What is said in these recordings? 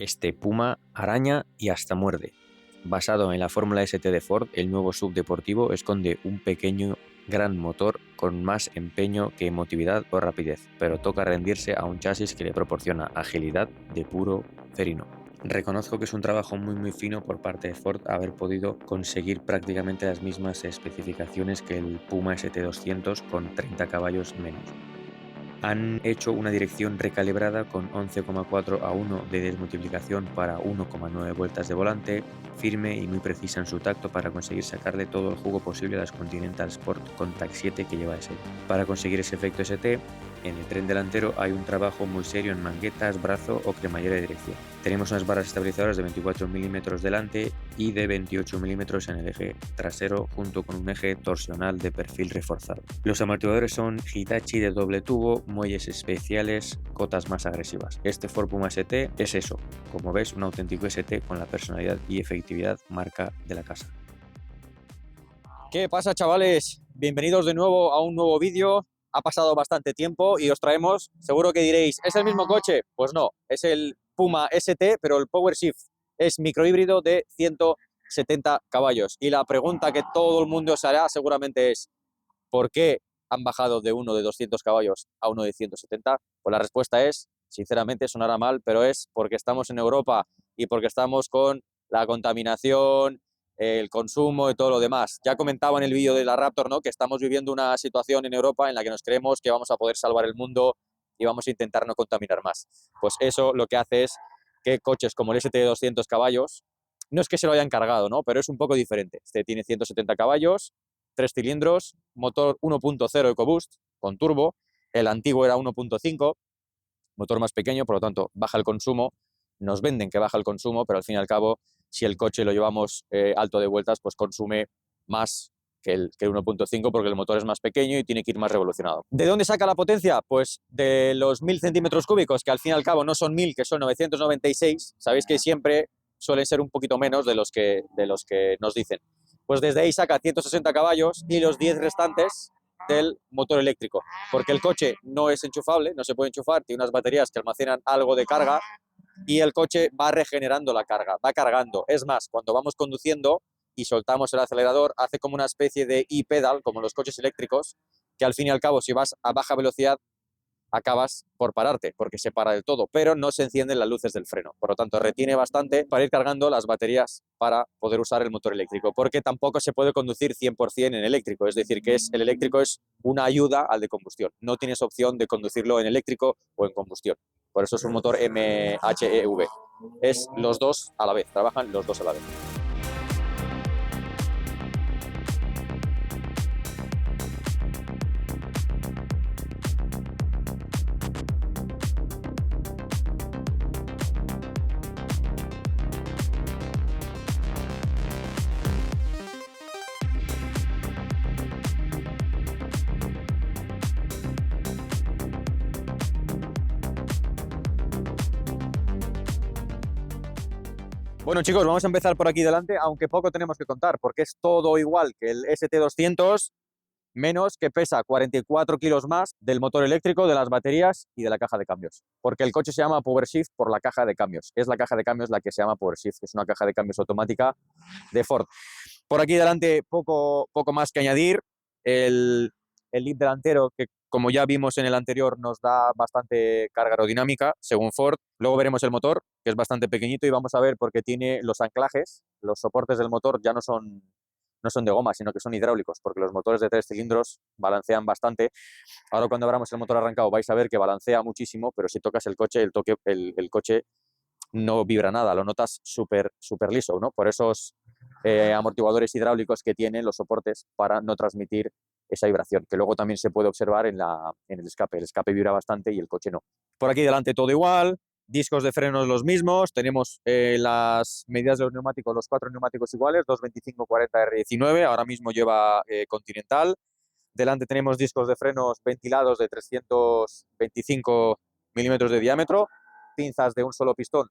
Este Puma araña y hasta muerde. Basado en la Fórmula ST de Ford, el nuevo SUV deportivo esconde un pequeño gran motor con más empeño que emotividad o rapidez, pero toca rendirse a un chasis que le proporciona agilidad de puro ferino. Reconozco que es un trabajo muy fino por parte de Ford haber podido conseguir prácticamente las mismas especificaciones que el Puma ST200 con 30 caballos menos. Han hecho una dirección recalibrada con 11,4 a 1 de desmultiplicación para 1,9 vueltas de volante, firme y muy precisa en su tacto para conseguir sacarle todo el jugo posible a las Continental Sport Contact 7 que lleva ese. Para conseguir ese efecto ST, en el tren delantero hay un trabajo muy serio en manguetas, brazo o cremallera de dirección. Tenemos unas barras estabilizadoras de 24 mm delante y de 28 mm en el eje trasero junto con un eje torsional de perfil reforzado. Los amortiguadores son Hitachi de doble tubo, muelles especiales, cotas más agresivas. Este Ford Puma ST es eso, como ves, un auténtico ST con la personalidad y efectividad marca de la casa. ¿Qué pasa, chavales? Bienvenidos de nuevo a un nuevo vídeo. Ha pasado bastante tiempo y os traemos, seguro que diréis, ¿es el mismo coche? Pues no, es el Puma ST, pero el Power Shift es microhíbrido de 170 caballos. Y la pregunta que todo el mundo se hará seguramente es, ¿por qué han bajado de uno de 200 caballos a uno de 170? Pues la respuesta es, sinceramente, sonará mal, pero es porque estamos en Europa y porque estamos con la contaminación, el consumo y todo lo demás. Ya comentaba en el vídeo de la Raptor, ¿no?, que estamos viviendo una situación en Europa en la que nos creemos que vamos a poder salvar el mundo y vamos a intentar no contaminar más. Pues eso lo que hace es que coches como el ST de 200 caballos, no es que se lo hayan cargado, ¿no?, pero es un poco diferente. Este tiene 170 caballos, 3 cilindros, motor 1.0 EcoBoost con turbo. El antiguo era 1.5, motor más pequeño, por lo tanto baja el consumo. Nos venden que baja el consumo, pero al fin y al cabo, si el coche lo llevamos alto de vueltas, pues consume más que el 1.5 porque el motor es más pequeño y tiene que ir más revolucionado. ¿De dónde saca la potencia? Pues de los 1000 centímetros cúbicos, que al fin y al cabo no son 1000, que son 996. Sabéis que siempre suelen ser un poquito menos de los que nos dicen. Pues desde ahí saca 160 caballos y los 10 restantes del motor eléctrico, porque el coche no es enchufable, no se puede enchufar, tiene unas baterías que almacenan algo de carga y el coche va regenerando la carga, va cargando. Es más, cuando vamos conduciendo y soltamos el acelerador, hace como una especie de e-pedal, como los coches eléctricos, que al fin y al cabo, si vas a baja velocidad, acabas por pararte, porque se para del todo, pero no se encienden las luces del freno. Por lo tanto, retiene bastante para ir cargando las baterías para poder usar el motor eléctrico, porque tampoco se puede conducir 100% en eléctrico, es decir, que el eléctrico es una ayuda al de combustión. No tienes opción de conducirlo en eléctrico o en combustión. Por eso es un motor MHEV. Es los dos a la vez, trabajan los dos a la vez. Bueno, chicos, vamos a empezar por aquí delante, aunque poco tenemos que contar, porque es todo igual que el ST200, menos que pesa 44 kilos más del motor eléctrico, de las baterías y de la caja de cambios. Porque el coche se llama Power Shift por la caja de cambios. Es la caja de cambios la que se llama Power Shift, que es una caja de cambios automática de Ford. Por aquí delante poco más que añadir. El lead delantero, que como ya vimos en el anterior, nos da bastante carga aerodinámica, según Ford. Luego veremos el motor, que es bastante pequeñito, y vamos a ver por qué tiene los anclajes, los soportes del motor ya no son de goma, sino que son hidráulicos, porque los motores de 3 cilindros balancean bastante. Ahora cuando abramos el motor arrancado vais a ver que balancea muchísimo, pero si tocas el coche, el coche no vibra nada, lo notas súper liso, ¿no? Por esos amortiguadores hidráulicos que tienen los soportes para no transmitir esa vibración, que luego también se puede observar en el escape. El escape vibra bastante y el coche no. Por aquí delante todo igual, discos de frenos los mismos, tenemos las medidas de los neumáticos, los 4 neumáticos iguales, 225, 40, R19, ahora mismo lleva Continental. Delante tenemos discos de frenos ventilados de 325 milímetros de diámetro, pinzas de un solo pistón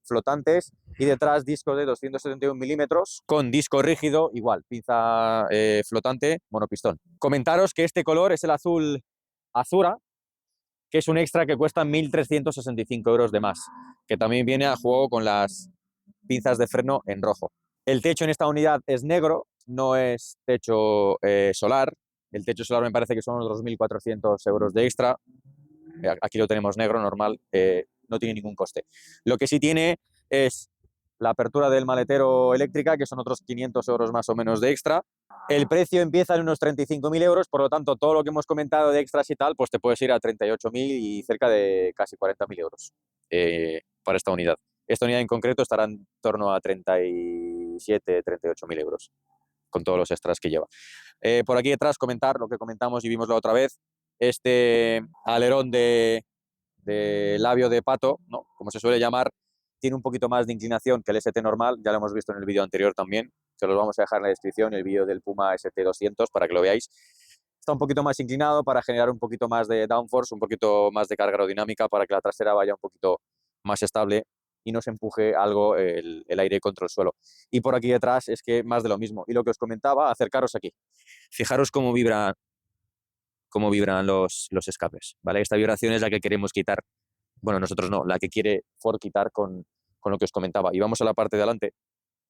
flotantes, y detrás discos de 271 milímetros con disco rígido, igual, pinza flotante, monopistón. Comentaros que este color es el azul azura, que es un extra que cuesta 1.365 euros de más, que también viene a juego con las pinzas de freno en rojo. El techo en esta unidad es negro, no es techo solar. El techo solar me parece que son unos 2.400 euros de extra. Aquí lo tenemos negro, normal, no tiene ningún coste. Lo que sí tiene es la apertura del maletero eléctrica, que son otros 500 euros más o menos de extra. El precio empieza en unos 35.000 euros, por lo tanto, todo lo que hemos comentado de extras y tal, pues te puedes ir a 38.000 y cerca de casi 40.000 euros para esta unidad. Esta unidad en concreto estará en torno a 37, 38.000 euros, con todos los extras que lleva. Por aquí detrás comentar lo que comentamos y vimos la otra vez, este alerón de labio de pato, ¿no? Como se suele llamar, tiene un poquito más de inclinación que el ST normal, ya lo hemos visto en el vídeo anterior también, se los vamos a dejar en la descripción, el vídeo del Puma ST200 para que lo veáis. Está un poquito más inclinado para generar un poquito más de downforce, un poquito más de carga aerodinámica para que la trasera vaya un poquito más estable y no se empuje algo el aire contra el suelo. Y por aquí detrás es que más de lo mismo. Y lo que os comentaba, acercaros aquí. Fijaros cómo vibran los escapes, ¿vale? Esta vibración es la que queremos quitar. Bueno, nosotros no, la que quiere Ford quitar con lo que os comentaba. Y vamos a la parte de adelante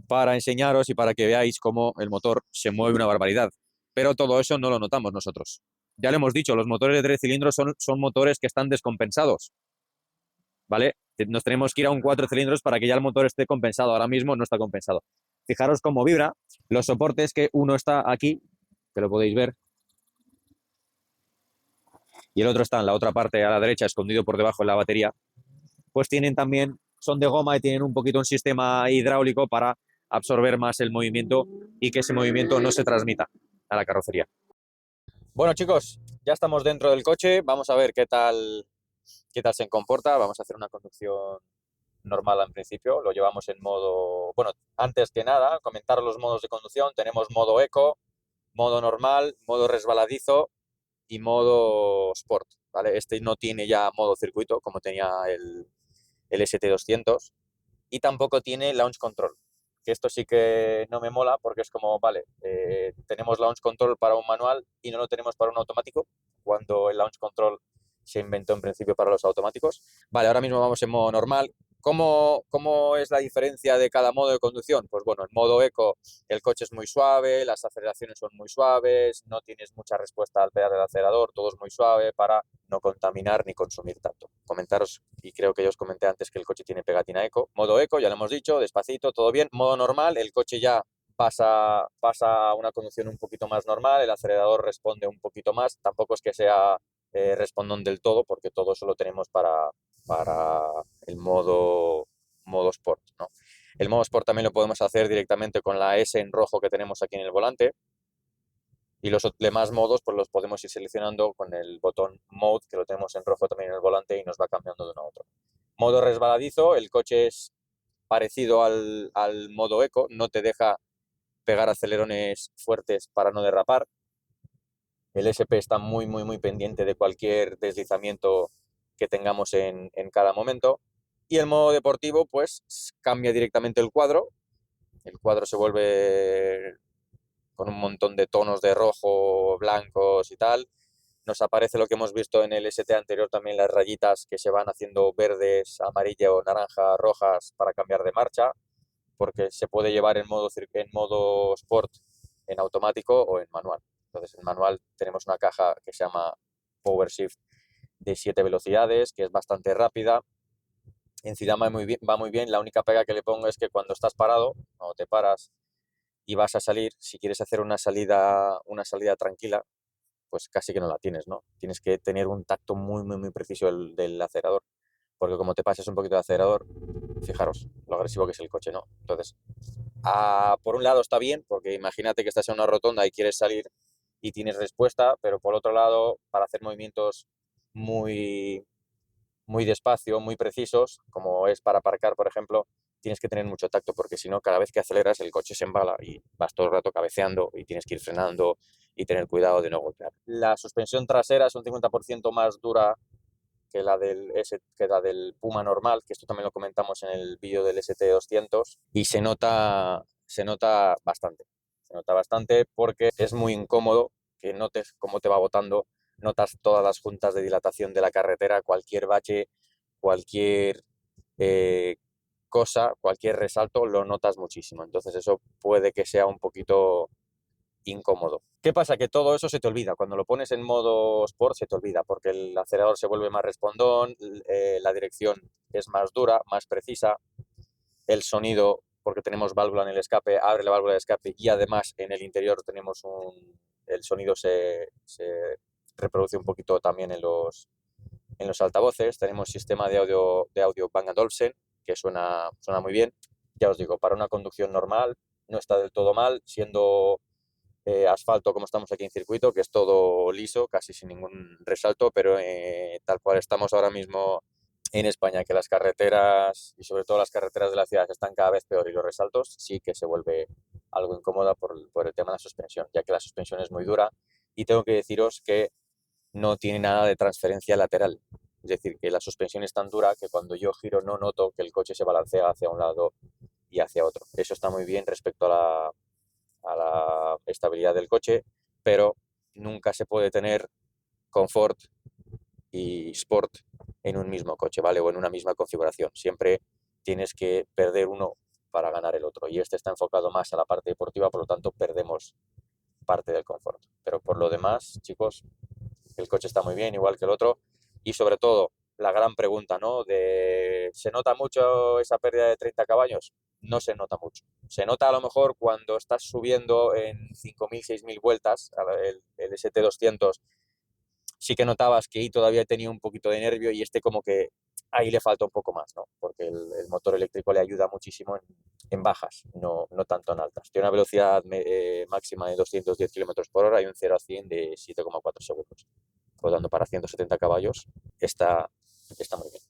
para enseñaros y para que veáis cómo el motor se mueve una barbaridad. Pero todo eso no lo notamos nosotros. Ya lo hemos dicho, los motores de 3 cilindros son motores que están descompensados, ¿vale? Nos tenemos que ir a un 4 cilindros para que ya el motor esté compensado. Ahora mismo no está compensado. Fijaros cómo vibra. Los soportes, que uno está aquí, que lo podéis ver, y el otro está en la otra parte a la derecha, escondido por debajo de la batería, pues son de goma y tienen un poquito un sistema hidráulico para absorber más el movimiento y que ese movimiento no se transmita a la carrocería. Bueno, chicos, ya estamos dentro del coche, vamos a ver qué tal se comporta. Vamos a hacer una conducción normal en principio, lo llevamos en modo, bueno, antes que nada, comentar los modos de conducción. Tenemos modo eco, modo normal, modo resbaladizo y modo sport, ¿vale? Este no tiene ya modo circuito como tenía el ST200 y tampoco tiene launch control, que esto sí que no me mola porque es como, vale, tenemos launch control para un manual y no lo tenemos para un automático, cuando el launch control se inventó en principio para los automáticos. Vale, ahora mismo vamos en modo normal. ¿Cómo es la diferencia de cada modo de conducción? Pues bueno, en modo eco el coche es muy suave, las aceleraciones son muy suaves, no tienes mucha respuesta al pedal del acelerador, todo es muy suave para no contaminar ni consumir tanto. Comentaros, y creo que ya os comenté antes que el coche tiene pegatina eco. Modo eco, ya lo hemos dicho, despacito, todo bien. Modo normal, el coche ya pasa a una conducción un poquito más normal, el acelerador responde un poquito más, tampoco es que sea respondón del todo, porque todo eso lo tenemos para el modo Sport, ¿no? El modo Sport también lo podemos hacer directamente con la S en rojo que tenemos aquí en el volante, y los demás modos pues los podemos ir seleccionando con el botón Mode, que lo tenemos en rojo también en el volante y nos va cambiando de uno a otro. Modo resbaladizo, el coche es parecido al modo eco, no te deja pegar acelerones fuertes para no derrapar. El SP está muy, muy, muy pendiente de cualquier deslizamiento que tengamos en cada momento. Y el modo deportivo, pues cambia directamente el cuadro. El cuadro se vuelve con un montón de tonos de rojo, blancos y tal. Nos aparece lo que hemos visto en el ST anterior también, las rayitas que se van haciendo verdes, amarillo, naranja, rojas para cambiar de marcha, porque se puede llevar en modo Sport en automático o en manual. Entonces, en manual tenemos una caja que se llama Power Shift de 7 velocidades, que es bastante rápida. Encima va muy bien. La única pega que le pongo es que cuando estás parado, cuando te paras y vas a salir, si quieres hacer una salida tranquila, pues casi que no la tienes, ¿no? Tienes que tener un tacto muy, muy, muy preciso del acelerador, porque como te pases un poquito de acelerador, fijaros lo agresivo que es el coche, ¿no? Entonces, por un lado está bien, porque imagínate que estás en una rotonda y quieres salir y tienes respuesta, pero por otro lado, para hacer movimientos muy, muy despacio, muy precisos, como es para aparcar, por ejemplo, tienes que tener mucho tacto, porque si no, cada vez que aceleras el coche se embala y vas todo el rato cabeceando y tienes que ir frenando y tener cuidado de no golpear. La suspensión trasera es un 50% más dura que la del Puma normal, que esto también lo comentamos en el vídeo del ST200, y se nota bastante. Se nota bastante porque es muy incómodo que notes cómo te va botando notas todas las juntas de dilatación de la carretera, cualquier bache, cualquier eh, cosa, cualquier resalto, lo notas muchísimo. Entonces eso puede que sea un poquito incómodo. ¿Qué pasa? Que todo eso se te olvida. Cuando lo pones en modo Sport se te olvida, porque el acelerador se vuelve más respondón, la dirección es más dura, más precisa, el sonido, porque tenemos válvula en el escape, abre la válvula de escape y además en el interior tenemos el sonido se reproduce un poquito también en los altavoces. Tenemos sistema de audio Bang Olufsen, que suena muy bien. Ya os digo, para una conducción normal no está del todo mal, siendo asfalto como estamos aquí en circuito, que es todo liso, casi sin ningún resalto, pero tal cual estamos ahora mismo en España, que las carreteras y sobre todo las carreteras de la ciudad están cada vez peor y los resaltos sí que se vuelve algo incómoda por el tema de la suspensión, ya que la suspensión es muy dura y tengo que deciros que no tiene nada de transferencia lateral. Es decir, que la suspensión es tan dura que cuando yo giro no noto que el coche se balancea hacia un lado y hacia otro. Eso está muy bien respecto a la estabilidad del coche, pero nunca se puede tener confort y sport en un mismo coche, ¿vale? O en una misma configuración. Siempre tienes que perder uno para ganar el otro. Y este está enfocado más a la parte deportiva, por lo tanto perdemos parte del confort. Pero por lo demás, chicos, el coche está muy bien, igual que el otro. Y sobre todo, la gran pregunta, ¿no? ¿Se nota mucho esa pérdida de 30 caballos? No se nota mucho. Se nota a lo mejor cuando estás subiendo en 5.000, 6.000 vueltas, el ST200, sí que notabas que ahí todavía tenía un poquito de nervio y este como que ahí le falta un poco más, ¿no? Porque el motor eléctrico le ayuda muchísimo en bajas, no tanto en altas. Tiene una velocidad máxima de 210 kilómetros por hora y un 0 a 100 de 7,4 segundos. Por lo tanto, para 170 caballos está muy bien.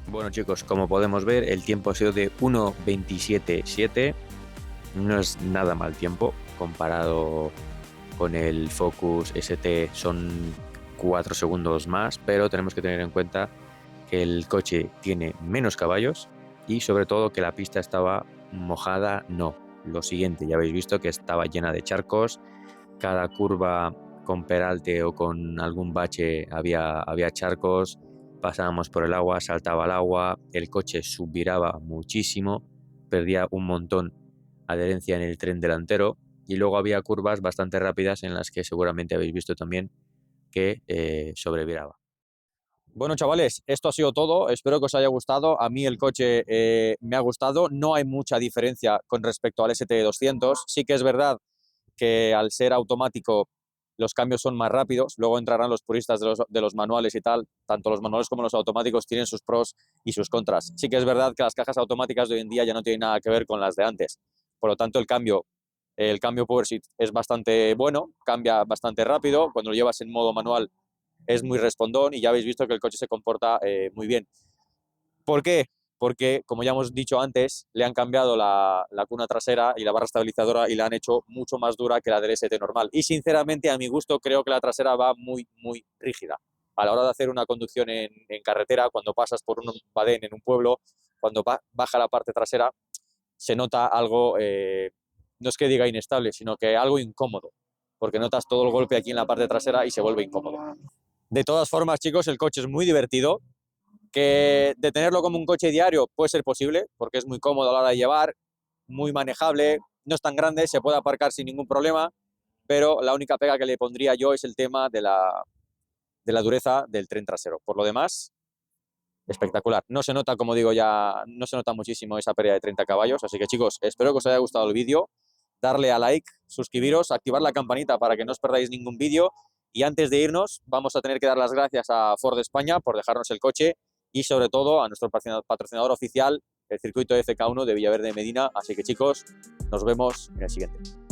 Bueno chicos, como podemos ver, el tiempo ha sido de 1:27.7. No es nada mal tiempo comparado con el Focus ST, son 4 segundos más, pero tenemos que tener en cuenta que el coche tiene menos caballos y sobre todo que la pista estaba mojada, no. Lo siguiente, ya habéis visto que estaba llena de charcos, cada curva con peralte o con algún bache había charcos, pasábamos por el agua, saltaba el agua, el coche subviraba muchísimo, perdía un montón adherencia en el tren delantero y luego había curvas bastante rápidas en las que seguramente habéis visto también que sobreviraba. Bueno, chavales, esto ha sido todo. Espero que os haya gustado. A mí el coche me ha gustado. No hay mucha diferencia con respecto al ST200. Sí que es verdad que al ser automático los cambios son más rápidos. Luego entrarán los puristas de los manuales y tal. Tanto los manuales como los automáticos tienen sus pros y sus contras. Sí que es verdad que las cajas automáticas de hoy en día ya no tienen nada que ver con las de antes. Por lo tanto, el cambio Power Seat es bastante bueno, cambia bastante rápido. Cuando lo llevas en modo manual es muy respondón y ya habéis visto que el coche se comporta muy bien. ¿Por qué? Porque, como ya hemos dicho antes, le han cambiado la cuna trasera y la barra estabilizadora y la han hecho mucho más dura que la del ST normal. Y sinceramente, a mi gusto, creo que la trasera va muy, muy rígida. A la hora de hacer una conducción en carretera, cuando pasas por un badén en un pueblo, cuando baja la parte trasera, se nota algo, no es que diga inestable, sino que algo incómodo, porque notas todo el golpe aquí en la parte trasera y se vuelve incómodo. De todas formas, chicos, el coche es muy divertido, que de tenerlo como un coche diario puede ser posible, porque es muy cómodo a la hora de llevar, muy manejable, no es tan grande, se puede aparcar sin ningún problema, pero la única pega que le pondría yo es el tema de la dureza del tren trasero. Por lo demás, espectacular. No se nota, como digo ya, no se nota muchísimo esa pérdida de 30 caballos, así que chicos, espero que os haya gustado el vídeo, darle a like, suscribiros, activar la campanita para que no os perdáis ningún vídeo, y antes de irnos vamos a tener que dar las gracias a Ford España por dejarnos el coche y sobre todo a nuestro patrocinador oficial, el circuito FK1 de Villaverde de Medina. Así que chicos, nos vemos en el siguiente.